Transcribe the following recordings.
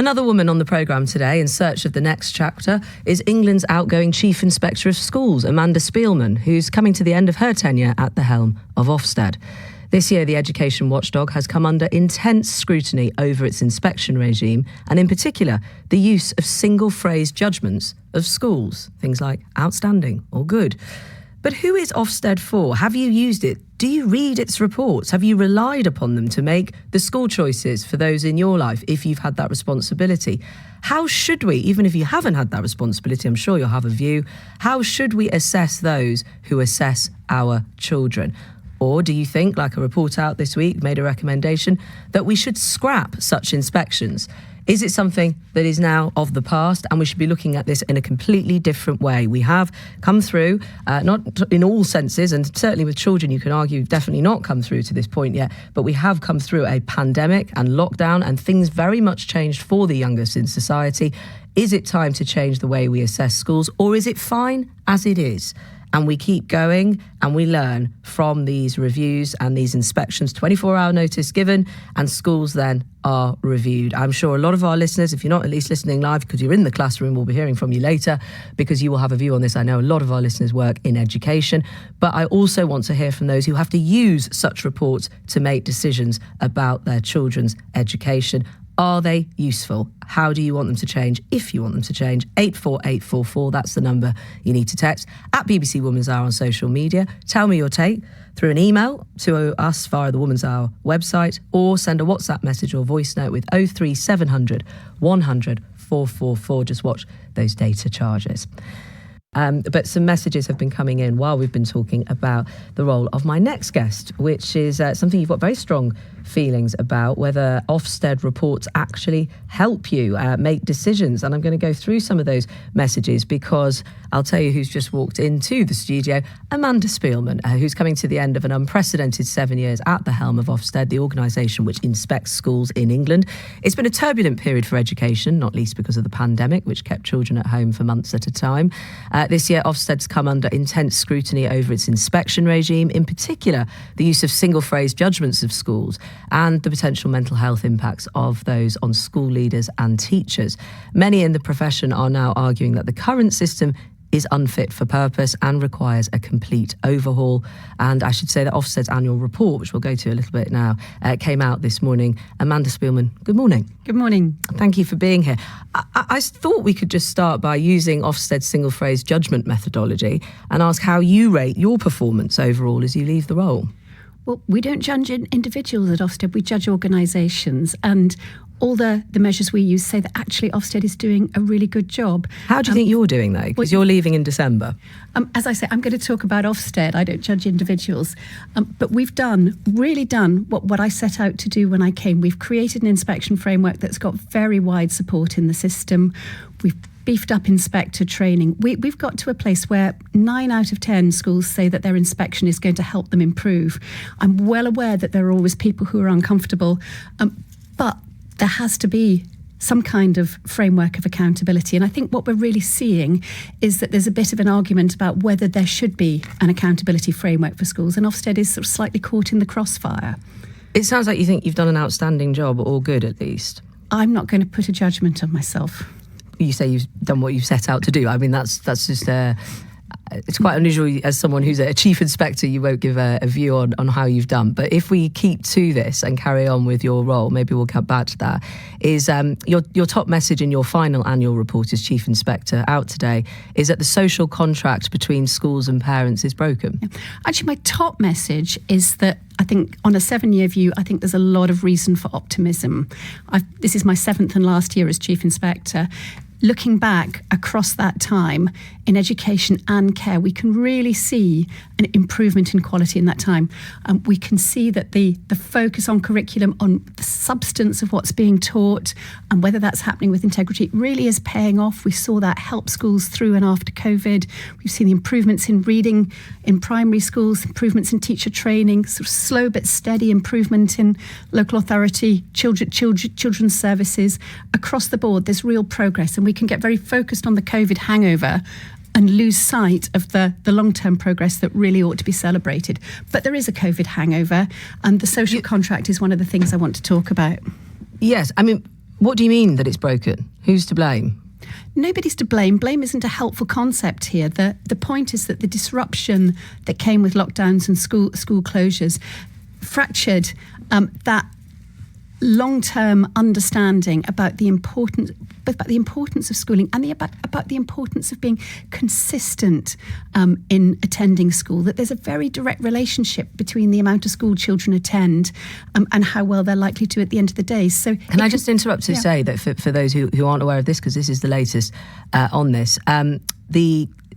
Another woman on the programme today in search of the next chapter is England's outgoing Chief Inspector of Schools, Amanda Spielman, who's coming to the end of her tenure at the helm of Ofsted. This year, the education watchdog has come under intense scrutiny over its inspection regime, and in particular, the use of single-phrase judgments of schools, things like outstanding or good. But who is Ofsted for? Have you used it? Do you read its reports? Have you relied upon them to make the school choices for those in your life if you've had that responsibility? How should we, even if you haven't had that responsibility, I'm sure you'll have a view, how should we assess those who assess our children? Or do you think, like a report out this week made a recommendation, that we should scrap such inspections? Is it something that is now of the past and we should be looking at this in a completely different way? We have come through, not in all senses, and certainly with children you can argue definitely not come through to this point yet, but we have come through a pandemic and lockdown, and things very much changed for the youngest in society. Is it time to change the way we assess schools, or is it fine as it is? And we keep going and we learn from these reviews and these inspections, 24-hour notice given, and schools then are reviewed. I'm sure a lot of our listeners, if you're not at least listening live because you're in the classroom, we'll be hearing from you later because you will have a view on this. I know a lot of our listeners work in education, but I also want to hear from those who have to use such reports to make decisions about their children's education. Are they useful? How do you want them to change, if you want them to change? 84844, that's the number you need to text. At BBC Woman's Hour on social media. Tell me your take through an email to us via the Woman's Hour website, or send a WhatsApp message or voice note with 03700 100 444. Just watch those data charges. But some messages have been coming in while we've been talking about the role of my next guest, which is something you've got very strong feelings about, whether Ofsted reports actually help you make decisions. And I'm going to go through some of those messages because I'll tell you who's just walked into the studio, Amanda Spielman, who's coming to the end of an unprecedented 7 years at the helm of Ofsted, the organisation which inspects schools in England. It's been a turbulent period for education, not least because of the pandemic, which kept children at home for months at a time. This year, Ofsted's come under intense scrutiny over its inspection regime, in particular the use of single-phrase judgments of schools and the potential mental health impacts of those on school leaders and teachers. Many in the profession are now arguing that the current system is unfit for purpose and requires a complete overhaul. And I should say that Ofsted's annual report, which we'll go to a little bit now, came out this morning. Amanda Spielman, good morning. Good morning. Thank you for being here. I thought we could just start by using Ofsted's single-phrase judgment methodology and ask how you rate your performance overall as you leave the role. Well, we don't judge individuals at Ofsted, we judge organisations, and all the measures we use say that actually Ofsted is doing a really good job. How do you think you're doing, though? Because you're leaving in December. As I say, I'm going to talk about Ofsted. I don't judge individuals. But we've really done what I set out to do when I came. We've created an inspection framework that's got very wide support in the system. We've beefed up inspector training. We've got to a place where 9 out of 10 schools say that their inspection is going to help them improve. I'm well aware that there are always people who are uncomfortable, but there has to be some kind of framework of accountability. And I think what we're really seeing is that there's a bit of an argument about whether there should be an accountability framework for schools, and Ofsted is sort of slightly caught in the crossfire. It sounds like you think you've done an outstanding job, or good at least. I'm not going to put a judgment on myself. You say you've done what you've set out to do. I mean, that's just it's quite unusual as someone who's a chief inspector, you won't give a view on how you've done. But if we keep to this and carry on with your role, maybe we'll come back to that, is your top message in your final annual report as chief inspector out today is that the social contract between schools and parents is broken. Yeah. Actually, my top message is that I think on a 7-year view, I think there's a lot of reason for optimism. This is my 7th and last year as chief inspector. Looking back across that time in education and care, we can really see an improvement in quality in that time. We can see that the focus on curriculum, on the substance of what's being taught, and whether that's happening with integrity, really is paying off. We saw that help schools through and after COVID. We've seen the improvements in reading in primary schools, improvements in teacher training, sort of slow but steady improvement in local authority, children's services. Across the board, there's real progress, and we can get very focused on the COVID hangover and lose sight of the long-term progress that really ought to be celebrated. But there is a COVID hangover, and the social contract is one of the things I want to talk about. Yes, I mean, What do you mean that it's broken? Who's to blame? Nobody's to blame. Blame isn't a helpful concept here. The point is that the disruption that came with lockdowns and school closures fractured that long-term understanding about the importance of schooling and about the importance of being consistent in attending school, that there's a very direct relationship between the amount of school children attend and how well they're likely to at the end of the day. So can I just interrupt to say that for those who aren't aware of this, because this is the latest on this,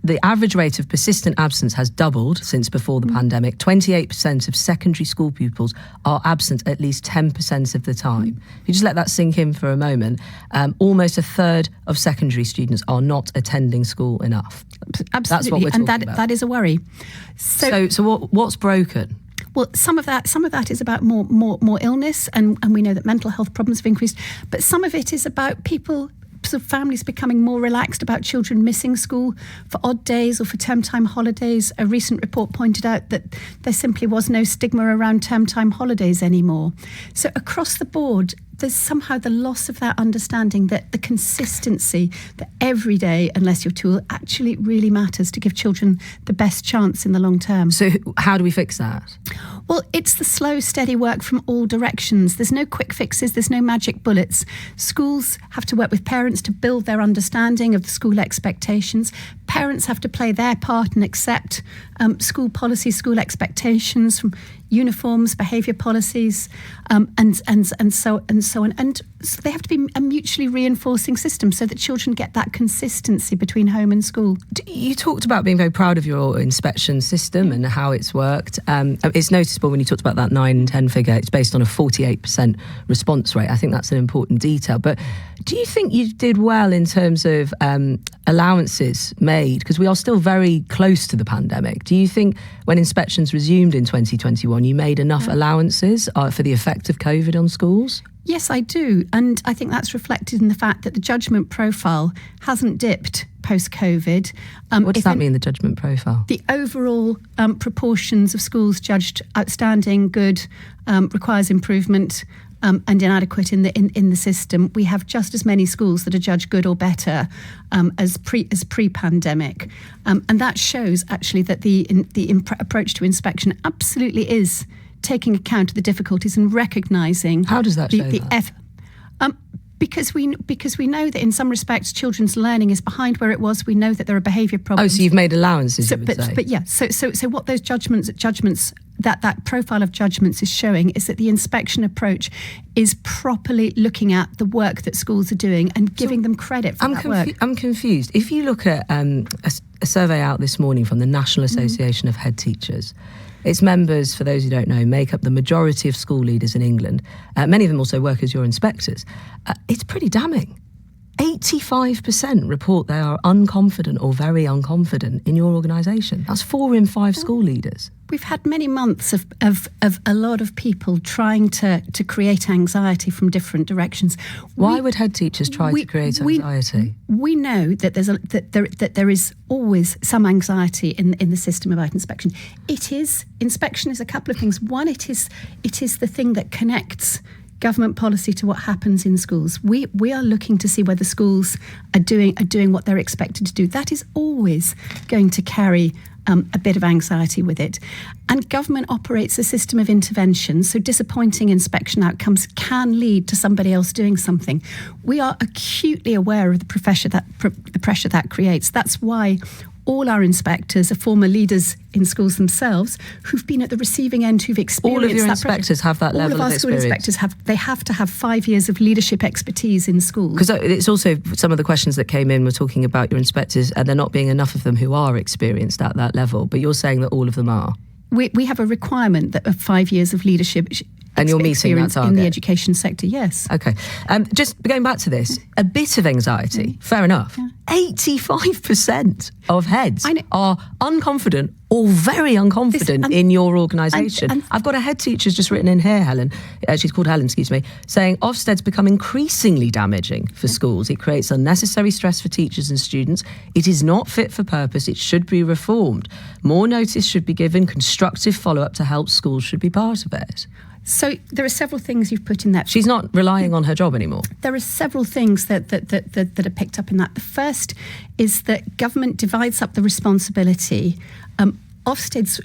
the average rate of persistent absence has doubled since before the pandemic. 28% of secondary school pupils are absent at least 10% of the time. If you just let that sink in for a moment, almost a third of secondary students are not attending school enough. Absolutely, that's what we're talking about. That is a worry. So what's broken? Well, some of that is about more illness, and we know that mental health problems have increased. But some of it is about people. Sort of families becoming more relaxed about children missing school for odd days or for term time holidays. A recent report pointed out that there simply was no stigma around term time holidays anymore. So across the board, there's somehow the loss of that understanding that the consistency, that every day, unless you're too ill, actually really matters to give children the best chance in the long term. So how do we fix that? Well, it's the slow, steady work from all directions. There's no quick fixes. There's no magic bullets. Schools have to work with parents to build their understanding of the school expectations. Parents have to play their part and accept school policy, school expectations from uniforms, behaviour policies, and so on. And so they have to be a mutually reinforcing system so that children get that consistency between home and school. You talked about being very proud of your inspection system and how it's worked. It's noticeable when you talked about that 9 and 10 figure, it's based on a 48% response rate. I think that's an important detail. But do you think you did well in terms of allowances made? Because we are still very close to the pandemic. Do you think when inspections resumed in 2021, you made enough allowances for the effect of COVID on schools? Yes, I do. And I think that's reflected in the fact that the judgment profile hasn't dipped post-COVID. What does that mean, the judgment profile? The overall proportions of schools judged outstanding, good, requires improvement, and inadequate in the system. We have just as many schools that are judged good or better as pre-pandemic, and that shows actually that the approach to inspection absolutely is taking account of the difficulties and recognising. How does that show that? Because we know that in some respects children's learning is behind where it was. We know that there are behaviour problems. Oh, so you've made allowances, you would say. But yeah, so what those judgments that profile of judgments is showing is that the inspection approach is properly looking at the work that schools are doing and giving them credit for that work. I'm confused. If you look at a survey out this morning from the National Association of Head Teachers, its members, for those who don't know, make up the majority of school leaders in England. Many of them also work as your inspectors. It's pretty damning. 85% report they are unconfident or very unconfident in your organisation. That's 4 in 5 school leaders. We've had many months of a lot of people trying to create anxiety from different directions. Why would head teachers try to create anxiety? We know that there is always some anxiety in the system about inspection. Inspection is a couple of things. One, it is the thing that connects government policy to what happens in schools. We are looking to see whether schools are doing what they're expected to do. That is always going to carry a bit of anxiety with it. And government operates a system of intervention, so disappointing inspection outcomes can lead to somebody else doing something. We are acutely aware of the pressure that creates. That's why all our inspectors are former leaders in schools themselves who've been at the receiving end, who've experienced that. All of your inspectors have that level of experience? All of our school inspectors have to have 5 years of leadership expertise in schools. Because it's also, some of the questions that came in were talking about your inspectors and there not being enough of them who are experienced at that level, but you're saying that all of them are? We have a requirement of 5 years of leadership and you're meeting that target? In the education sector, yes. Okay. Just going back to this, a bit of anxiety, fair enough. Yeah. 85% of heads are unconfident or very unconfident in your organisation. And I've got a head teacher's just written in here, Helen, she's called Helen, saying Ofsted's become increasingly damaging for schools. It creates unnecessary stress for teachers and students. It is not fit for purpose. It should be reformed. More notice should be given. Constructive follow-up to help schools should be part of it. So there are several things you've put in that. She's not relying on her job anymore. There are several things that are picked up in that. The first is that government divides up the responsibility. Ofsted's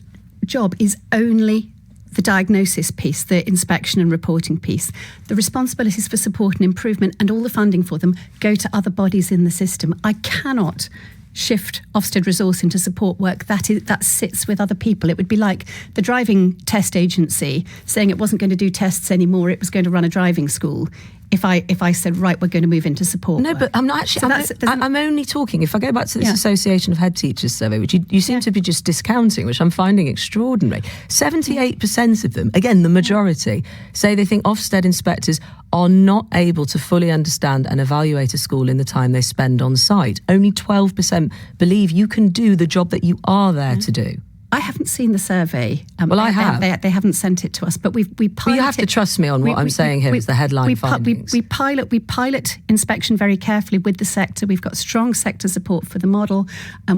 job is only the diagnosis piece, the inspection and reporting piece. The responsibilities for support and improvement and all the funding for them go to other bodies in the system. I cannot shift Ofsted resource into support work that sits with other people. It would be like the driving test agency saying it wasn't going to do tests anymore, it was going to run a driving school. If I said, right, we're going to move into support work. But I'm not actually, I'm only talking, if I go back to this Association of Head Teachers survey, which you seem to be just discounting, which I'm finding extraordinary. 78% of them, again, the majority, say they think Ofsted inspectors are not able to fully understand and evaluate a school in the time they spend on site. Only 12% believe you can do the job that you are there to do. I haven't seen the survey. Well, I have. They haven't sent it to us, but we pilot. Well, you have to trust me on what I'm saying here is the headline findings. We pilot inspection very carefully with the sector. We've got strong sector support for the model.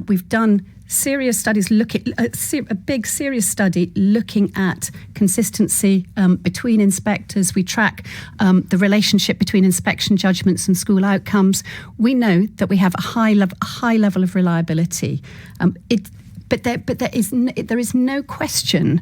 We've done serious studies, a big serious study looking at consistency between inspectors. We track the relationship between inspection judgments and school outcomes. We know that we have a high level of reliability. But there is no question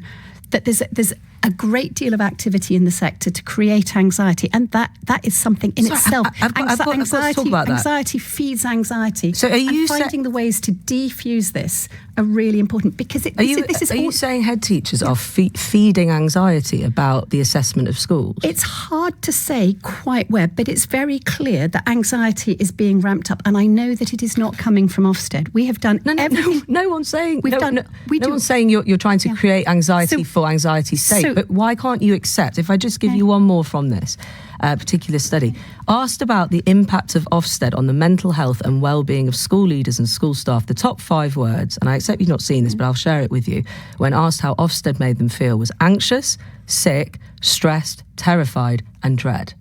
that there's a great deal of activity in the sector to create anxiety, and that is something in itself. I've got to talk about that. Anxiety feeds anxiety. So finding the ways to defuse this are really important, because Are you saying head teachers are feeding anxiety about the assessment of schools? It's hard to say quite where, but it's very clear that anxiety is being ramped up, and I know that it is not coming from Ofsted. We have done everything. No one's saying no one's saying you're trying to create anxiety for anxiety's sake. But why can't you accept? If I just give you one more from this particular study, asked about the impact of Ofsted on the mental health and well-being of school leaders and school staff, the top 5 words, and I accept you've not seen this, but I'll share it with you, when asked how Ofsted made them feel, was anxious, sick, stressed, terrified and dread.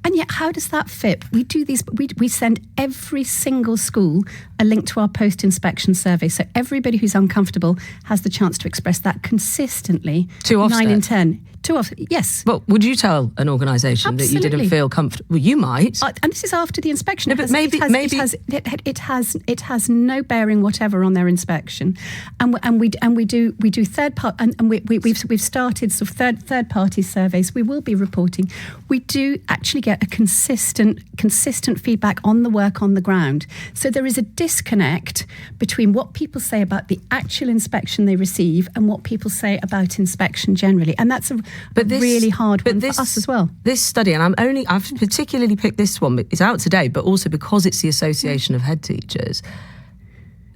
And yet, how does that fit? We do these. We send every single school a link to our post-inspection survey, so everybody who's uncomfortable has the chance to express that consistently. To Ofsted? 9 in 10. To Ofsted, yes. But would you tell an organisation that you didn't feel comfortable? Well, you might. And this is after the inspection. No, but it has no bearing whatever on their inspection, and we do third part, and we've started sort of third party surveys. We will be reporting. We do actually get a consistent feedback on the work on the ground. So there is a disconnect between what people say about the actual inspection they receive and what people say about inspection generally, and that's a really hard one for us as well. This study, and I've particularly picked this one, it's out today, but also because it's the Association of Head Teachers.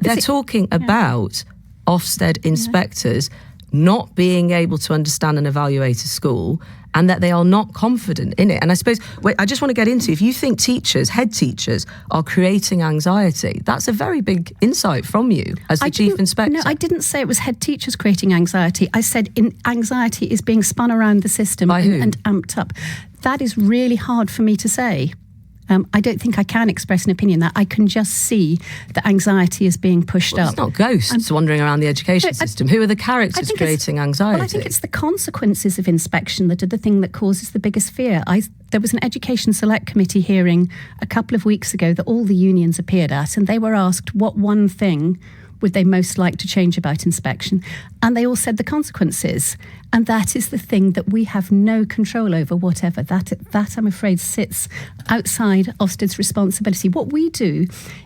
They're talking about Ofsted inspectors not being able to understand and evaluate a school, and that they are not confident in it. And I suppose, I just want to get into, if you think head teachers are creating anxiety, that's a very big insight from you as the chief inspector. No, I didn't say it was head teachers creating anxiety. I said anxiety is being spun around the system and amped up. That is really hard for me to say. I don't think I can express an opinion that I can just see that anxiety is being pushed up. It's not ghosts wandering around the education system. Who are the characters creating anxiety? Well, I think it's the consequences of inspection that are the thing that causes the biggest fear. There was an Education Select Committee hearing a couple of weeks ago that all the unions appeared at, and they were asked what one thing would they most like to change about inspection, and they all said the consequences, and that is the thing that we have no control over. Whatever that I'm afraid sits outside Ofsted's responsibility. What we do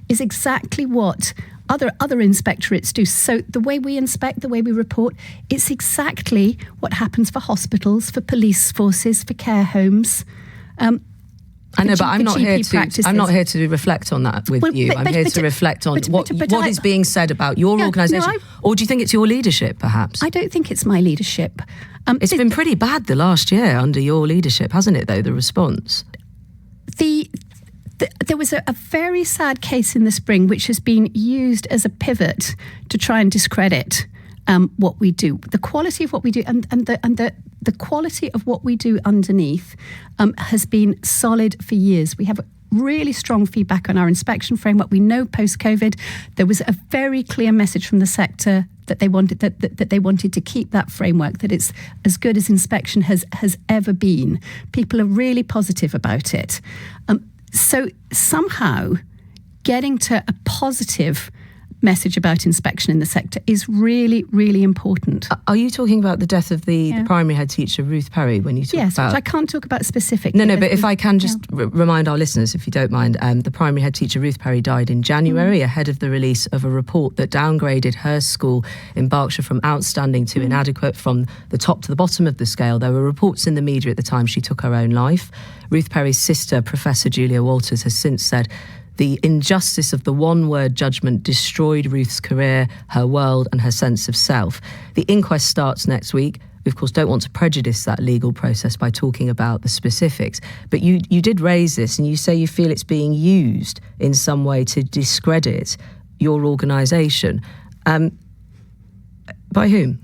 is exactly what other inspectorates do. So the way we inspect, the way we report, it's exactly what happens for hospitals, for police forces, for care homes. I know, but I'm not here to reflect on that with you. I'm here to reflect on what is being said about your organisation. Or do you think it's your leadership, perhaps? I don't think it's my leadership. It's been pretty bad the last year under your leadership, hasn't it, though, the response? There was a very sad case in the spring which has been used as a pivot to try and discredit what we do. The quality of what we do and the quality of what we do underneath has been solid for years. We have really strong feedback on our inspection framework. We know post-COVID there was a very clear message from the sector that they wanted that they wanted to keep that framework, that it's as good as inspection has ever been. People are really positive about it. So somehow getting to a positive message about inspection in the sector is really, really important. Are you talking about the death of the primary head teacher, Ruth Perry, when you talk about... Yes, which I can't talk about specifically. No, but if I can just remind our listeners, if you don't mind, the primary head teacher, Ruth Perry, died in January ahead of the release of a report that downgraded her school in Berkshire from outstanding to inadequate, from the top to the bottom of the scale. There were reports in the media at the time she took her own life. Ruth Perry's sister, Professor Julia Walters, has since said the injustice of the one-word judgment destroyed Ruth's career, her world and her sense of self. The inquest starts next week. We, of course, don't want to prejudice that legal process by talking about the specifics. But you did raise this, and you say you feel it's being used in some way to discredit your organisation. By whom?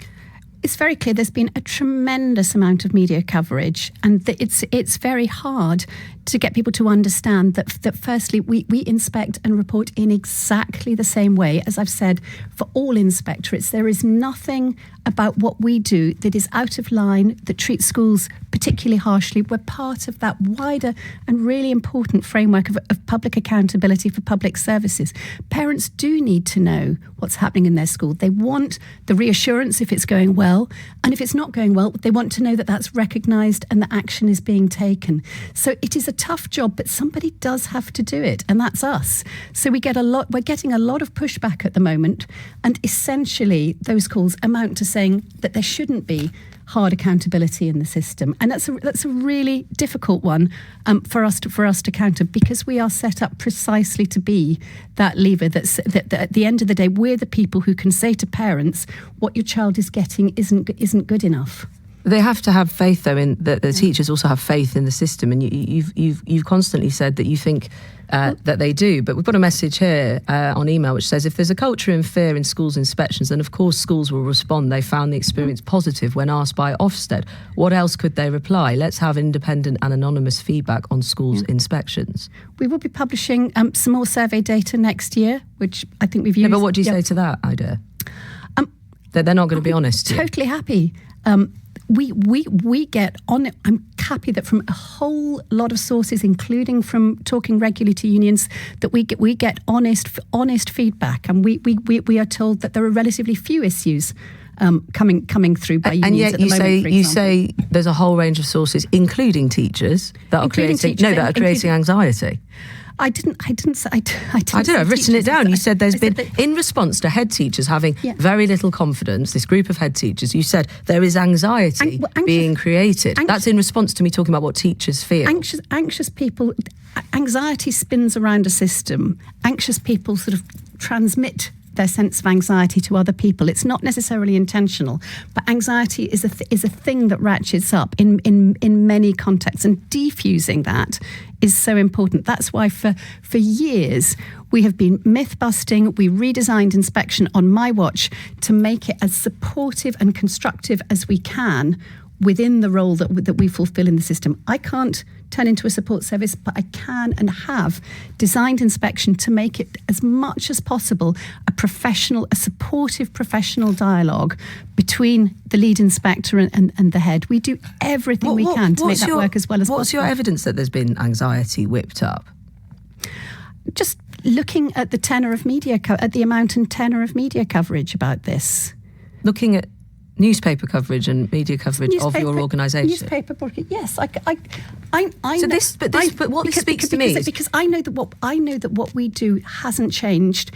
It's very clear there's been a tremendous amount of media coverage, and it's very hard to get people to understand that firstly, we inspect and report in exactly the same way. As I've said, for all inspectorates, there is nothing about what we do that is out of line, that treats schools particularly harshly. We're part of that wider and really important framework of public accountability for public services. Parents do need to know what's happening in their school. They want the reassurance if it's going well, and if it's not going well, they want to know that that's recognised and that action is being taken. So it is a tough job, but somebody does have to do it, and that's us. So we're getting a lot of pushback at the moment, and essentially those calls amount to saying that there shouldn't be hard accountability in the system, and that's a really difficult one for us to counter, because we are set up precisely to be that lever. That at the end of the day, we're the people who can say to parents, what your child is getting isn't good enough. They have to have faith, though, in that the teachers also have faith in the system, and you've constantly said that you think that they do. But we've got a message here on email which says, if there's a culture in fear in schools inspections, then of course schools will respond. They found the experience positive when asked by Ofsted. What else could they reply? Let's have independent and anonymous feedback on schools inspections. We will be publishing some more survey data next year, which I think we've used. Yeah, but what do you say to that idea? That they're not going to be honest? Totally happy. We get on it. I'm happy that from a whole lot of sources, including from talking regularly to unions, that we get honest feedback, and we are told that there are relatively few issues coming through by unions. And yet at the moment, you say there's a whole range of sources, including teachers, that are creating anxiety. I didn't say. I don't know. I've written it down. You said there's been, in response to head teachers having very little confidence, this group of head teachers, you said there is anxiety being created. That's in response to me talking about what teachers feel. Anxious people, anxiety spins around a system. Anxious people sort of transmit their sense of anxiety to other people. It's not necessarily intentional, but anxiety is a thing that ratchets up in many contexts, and defusing that is so important. That's why for years we have been myth busting. We redesigned inspection on my watch to make it as supportive and constructive as we can within the role that we fulfill in the system. I can't turn into a support service, but I can and have designed inspection to make it as much as possible a supportive professional dialogue between the lead inspector and the head. We do everything we can to make that work as well as possible. What's your evidence that there's been anxiety whipped up? Just looking at the tenor of media, at the amount and tenor of media coverage about this. Looking at newspaper coverage and media coverage of your organisation. Newspaper, yes. But what this speaks to me is because I know that what we do hasn't changed.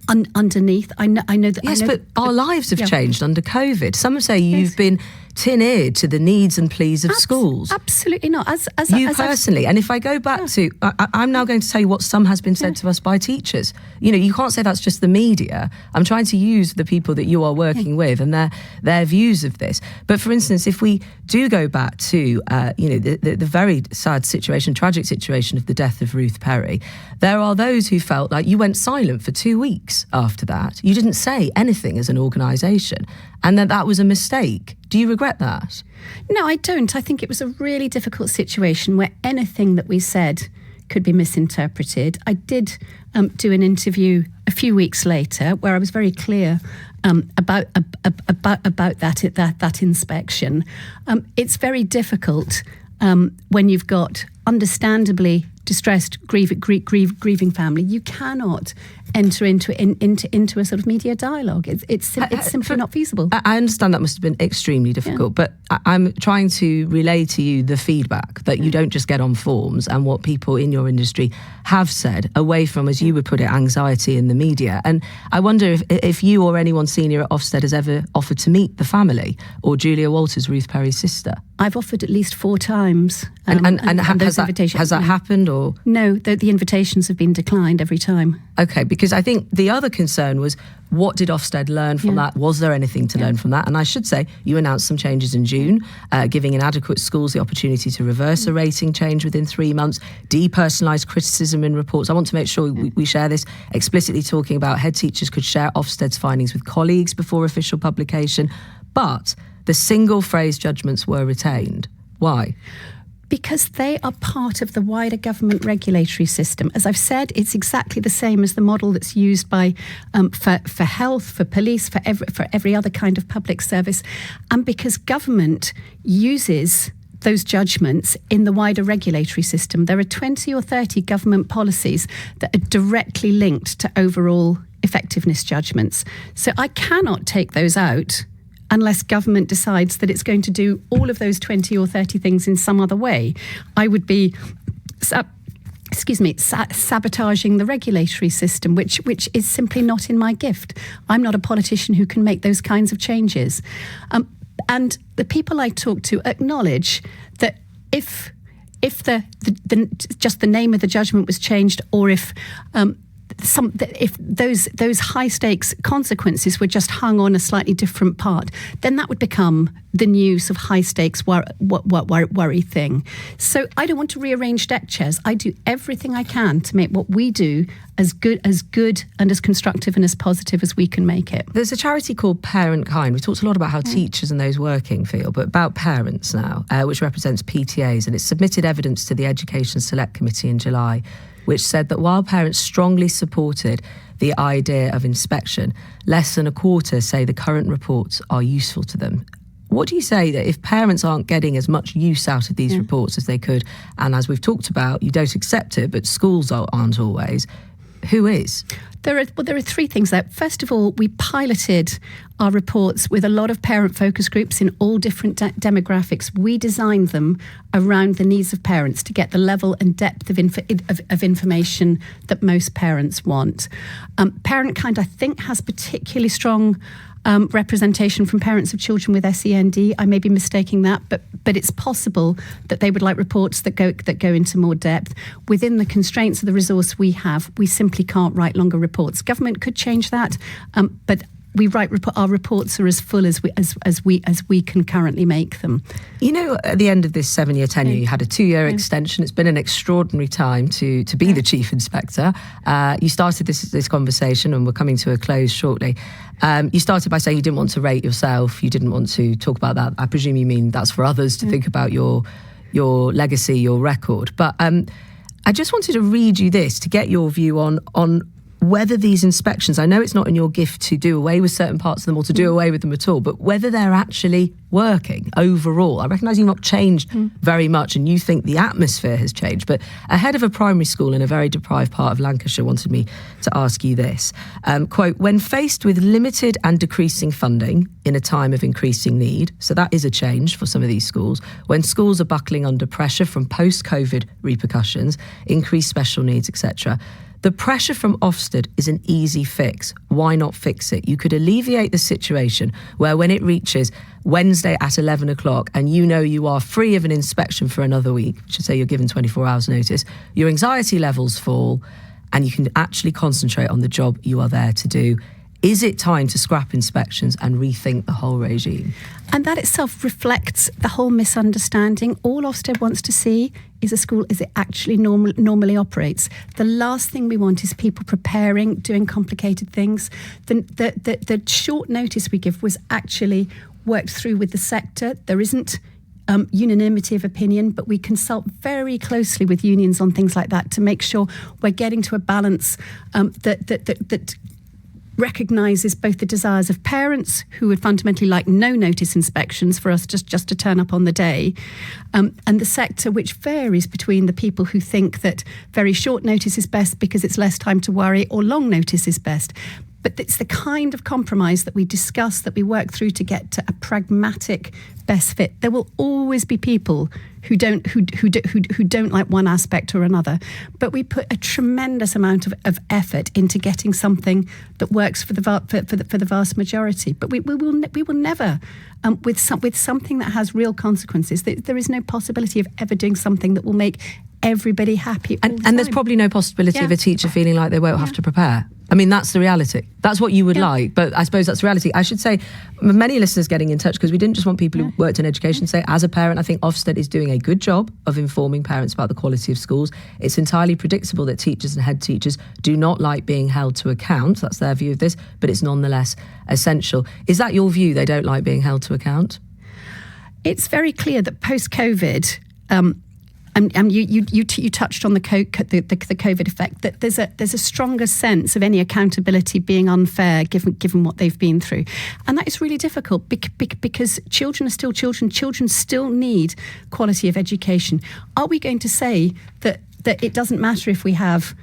Underneath, I know that. Our lives have changed under COVID. Some say you've been tin-eared to the needs and pleas of schools. Absolutely not. As personally. And if I go back to, I'm now going to tell you what some has been said to us by teachers. You can't say that's just the media. I'm trying to use the people that you are working with and their views of this. But for instance, if we do go back to, the very sad situation, tragic situation of the death of Ruth Perry, there are those who felt like you went silent for 2 weeks after that. You didn't say anything as an organisation, and that was a mistake. Do you regret that? No, I don't. I think it was a really difficult situation where anything that we said could be misinterpreted. I did do an interview a few weeks later where I was very clear about that inspection. It's very difficult when you've got understandably distressed, grieving family. You cannot enter into a sort of media dialogue. It's simply not feasible. I understand that must have been extremely difficult, but I'm trying to relay to you the feedback that you don't just get on forms and what people in your industry have said, away from, as you would put it, anxiety in the media. And I wonder if you or anyone senior at Ofsted has ever offered to meet the family, or Julia Walters, Ruth Perry's sister. I've offered at least 4 times. And has that happened? Or no, the invitations have been declined every time. Okay, because I think the other concern was, what did Ofsted learn from that? Was there anything to learn from that? And I should say, you announced some changes in June, giving inadequate schools the opportunity to reverse a rating change within 3 months, depersonalised criticism in reports. I want to make sure we share this explicitly, talking about head teachers could share Ofsted's findings with colleagues before official publication. But the single phrase judgments were retained. Why? Because they are part of the wider government regulatory system. As I've said, it's exactly the same as the model that's used by for health, for police, for every other kind of public service. And because government uses those judgments in the wider regulatory system, there are 20 or 30 government policies that are directly linked to overall effectiveness judgments. So I cannot take those out unless government decides that it's going to do all of those 20 or 30 things in some other way. I would be sabotaging the regulatory system, which is simply not in my gift. I'm not a politician who can make those kinds of changes. And the people I talk to acknowledge that if just the name of the judgment was changed, or if those high stakes consequences were just hung on a slightly different part, then that would become the new sort of high stakes worry thing. So I don't want to rearrange deck chairs. I do everything I can to make what we do as good and as constructive and as positive as we can make it. There's a charity called Parent Kind. We've talked a lot about how teachers and those working feel, but about parents now, which represents PTAs, and it's submitted evidence to the Education Select Committee in July, which said that while parents strongly supported the idea of inspection, less than a quarter say the current reports are useful to them. What do you say that if parents aren't getting as much use out of these reports as they could, and as we've talked about, you don't accept it, but schools aren't always, who is? There are 3 things there. First of all, we piloted our reports with a lot of parent focus groups in all different demographics. We designed them around the needs of parents to get the level and depth of information that most parents want. Parent Kind, I think, has particularly strong representation from parents of children with SEND. I may be mistaking that, but it's possible that they would like reports that go into more depth. Within the constraints of the resource we have, we simply can't write longer reports. Government could change that, but we write our reports are as full as we can currently make them. You know, at the end of this 7-year tenure, you had a 2-year extension. It's been an extraordinary time to be the chief inspector. You started this conversation, and we're coming to a close shortly. You started by saying you didn't want to rate yourself. You didn't want to talk about that. I presume you mean that's for others to think about your legacy, your record. But I just wanted to read you this to get your view on whether these inspections, I know it's not in your gift to do away with certain parts of them or to do away with them at all, but whether they're actually working overall. I recognise you've not changed very much and you think the atmosphere has changed, but a head of a primary school in a very deprived part of Lancashire wanted me to ask you this. Quote, when faced with limited and decreasing funding in a time of increasing need, so that is a change for some of these schools, when schools are buckling under pressure from post-COVID repercussions, increased special needs, etc., the pressure from Ofsted is an easy fix. Why not fix it? You could alleviate the situation where when it reaches Wednesday at 11 o'clock and you know you are free of an inspection for another week, which should say you're given 24 hours notice, your anxiety levels fall and you can actually concentrate on the job you are there to do. Is it time to scrap inspections and rethink the whole regime? And that itself reflects the whole misunderstanding. All Ofsted wants to see is a school as it actually normally operates. The last thing we want is people preparing, doing complicated things. The short notice we give was actually worked through with the sector. There isn't unanimity of opinion, but we consult very closely with unions on things like that to make sure we're getting to a balance that recognises both the desires of parents who would fundamentally like no notice inspections for us just to turn up on the day, and the sector, which varies between the people who think that very short notice is best because it's less time to worry, or long notice is best. But it's the kind of compromise that we discuss, that we work through to get to a pragmatic best fit. There will always be people who don't like one aspect or another, but we put a tremendous amount of effort into getting something that works for the vast majority. But we will never, with something that has real consequences. There is no possibility of ever doing something that will make everybody happy. And there's probably no possibility of a teacher feeling like they won't have to prepare. I mean, that's the reality. That's what you would like, but I suppose that's the reality. I should say, many listeners getting in touch, because we didn't just want people who worked in education say, as a parent, I think Ofsted is doing a good job of informing parents about the quality of schools. It's entirely predictable that teachers and head teachers do not like being held to account. That's their view of this, but it's nonetheless essential. Is that your view? They don't like being held to account? It's very clear that post-COVID, and you touched on the COVID effect, that there's a stronger sense of any accountability being unfair given what they've been through, and that is really difficult because children are still children. Children still need quality of education. Are we going to say that it doesn't matter if we have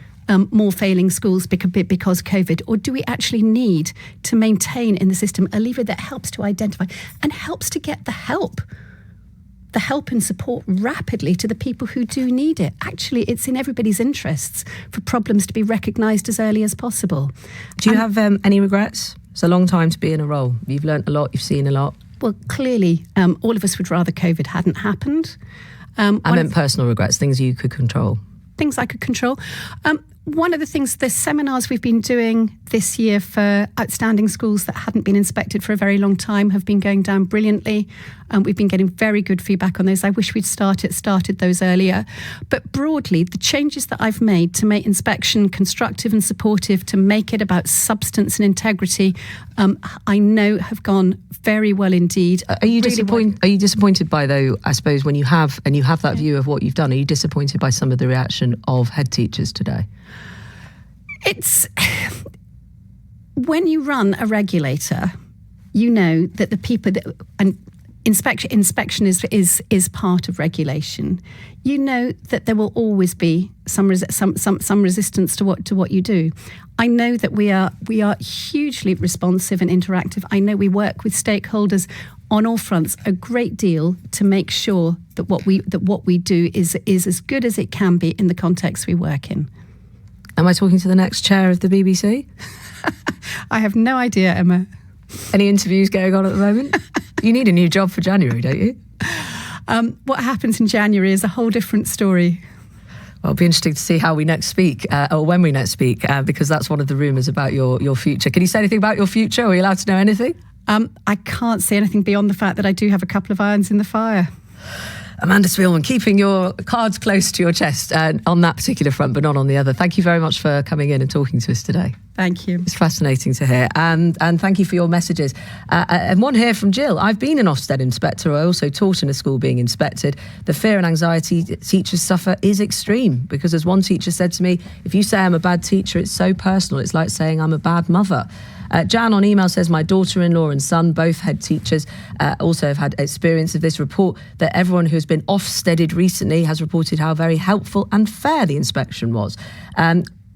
more failing schools because COVID, or do we actually need to maintain in the system a lever that helps to identify and helps to get the help and support rapidly to the people who do need it? Actually, it's in everybody's interests for problems to be recognised as early as possible. Do you have any regrets? It's a long time to be in a role. You've learnt a lot, you've seen a lot. Well, clearly, all of us would rather COVID hadn't happened. I meant personal regrets, things you could control. Things I could control. One of the things, the seminars we've been doing this year for outstanding schools that hadn't been inspected for a very long time have been going down brilliantly. We've been getting very good feedback on those. I wish we'd started those earlier. But broadly, the changes that I've made to make inspection constructive and supportive, to make it about substance and integrity, I know have gone very well indeed. Are you disappointed by, though, I suppose, when you have that view of what you've done, are you disappointed by some of the reaction of head teachers today? It's when you run a regulator, you know that the people that, and inspection is part of regulation. You know that there will always be some resistance to what you do. I know that we are hugely responsive and interactive. I know we work with stakeholders on all fronts a great deal to make sure that what we do is as good as it can be in the context we work in. Am I talking to the next chair of the BBC? I have no idea, Emma. Any interviews going on at the moment? You need a new job for January, don't you? What happens in January is a whole different story. Well, it'll be interesting to see how we next speak, or when we next speak, because that's one of the rumours about your future. Can you say anything about your future? Are we allowed to know anything? I can't say anything beyond the fact that I do have a couple of irons in the fire. Amanda Spielman, keeping your cards close to your chest on that particular front, but not on the other. Thank you very much for coming in and talking to us today. Thank you. It's fascinating to hear. And thank you for your messages. And one here from Jill. I've been an Ofsted inspector. I also taught in a school being inspected. The fear and anxiety teachers suffer is extreme, because as one teacher said to me, if you say I'm a bad teacher, it's so personal. It's like saying I'm a bad mother. Jan on email says, my daughter-in-law and son, both head teachers, also have had experience of this. Report that everyone who has been Ofsteded recently has reported how very helpful and fair the inspection was.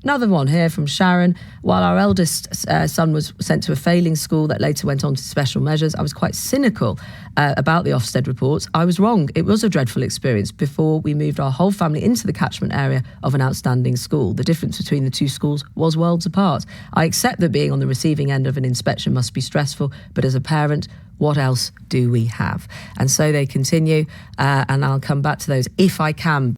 Another one here from Sharon. While our eldest son was sent to a failing school that later went on to special measures, I was quite cynical about the Ofsted reports. I was wrong. It was a dreadful experience before we moved our whole family into the catchment area of an outstanding school. The difference between the two schools was worlds apart. I accept that being on the receiving end of an inspection must be stressful, but as a parent, what else do we have? And so they continue, and I'll come back to those if I can.